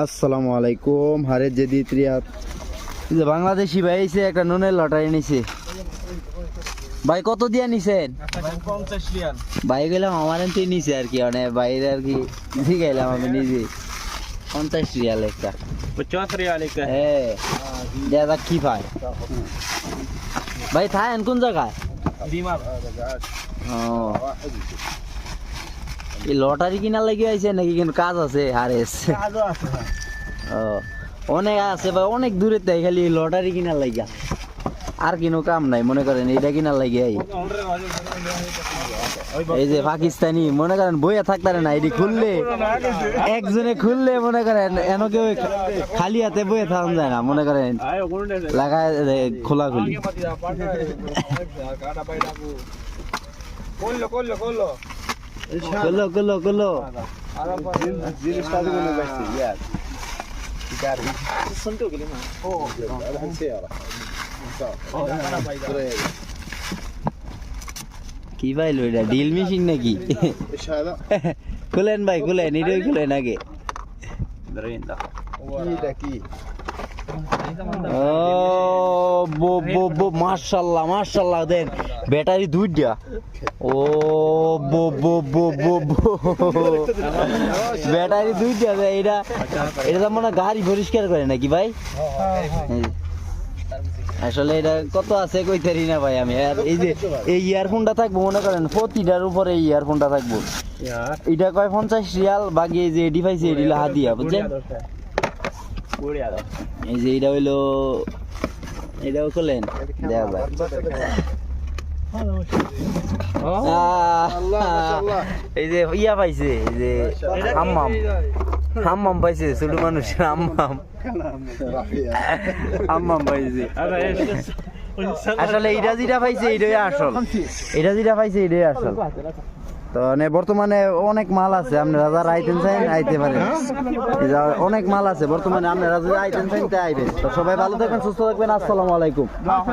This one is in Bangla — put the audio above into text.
আসসালামু আলাইকুম। হারে জেদিত রিয়াদ যে বাংলাদেশি ভাই এসে একটা নুনের লটারি নিছে। ভাই কত দিয়া নিছেন? 50 রিয়াল। ভাই গেলাম আমার এনতে নিছে আর কি, মানে বাইরে আর কি শিখাইলাম আমি নিজে। 50 রিয়াল একটা। 50 রিয়াল একটা। হ্যাঁ, দেখা কি ভাই। ভাই থাকেন কোন জায়গায়? দিমাগ। ও, এই লটারি কিনা লাগি আইছে নাকি কিন্তু কাজ আছে? হারেস কাজও আছে। ও, অনেক আছে ভাই, অনেক দূরে তাই খালি লটারি কিনার লাগিয়া, আর কিনো কাম নাই। মনে করেন এটা কিনার লাগিয়া এই যে পাকিস্তানি মনে করেন বইয়া থাকতারে না, এটি খুললে একজনে খুললে মনে করেন এন কেউ খালি হাতে বইয়া থাকা যায় না। মনে করেন লাগায় খোলা খুলি। করলো করলো করলো কি পাইলো এটা? ডিল মেশিন নাকি? খুলেন ভাই খুলেন, এটাই খুলেন আগে। ও বো বো বো, মাশাআল্লাহ মাশাআল্লাহ, দেন ব্যাটারি দুইটা। ও বো বো বো বো বো, ব্যাটারি দুইটা। এটা এটা তো মনে হয় গাড়ি পরিষ্কার করে নাকি ভাই? আসলে এটা কত আছে কইতারি না ভাই আমি। আর এই যে এই ইয়ারফোনটা থাকবো মনে করেন প্রতিটার উপরে এই ইয়ারফোনটা থাকবো। এটা কয় 50 রিয়াল, বাকি এই যে ডিভাইস এটি হাদিয়া, বুঝছেন? এই যে এটা হইলো, এটাও খোলেন দেখা যায়। এই যে ইয়া পাইছে, এই যে হাম্মাম হাম্মাম পাইছে, ছোট মানুষের হাম্মাম হাম্মাম পাইছে। আসলে এটা যেটা পাইছে এটাই আসল, এটা যেটা পাইছে এটাই আসল। তো বর্তমানে অনেক মাল আছে, আপনারা যারা আইতেন চাইন আইতে পারেন। অনেক মাল আছে বর্তমানে, আপনারা যদি আইতেন চাইন তাই আইবেন। তো সবাই ভালো থাকবেন, সুস্থ থাকবেন। আসসালামু আলাইকুম।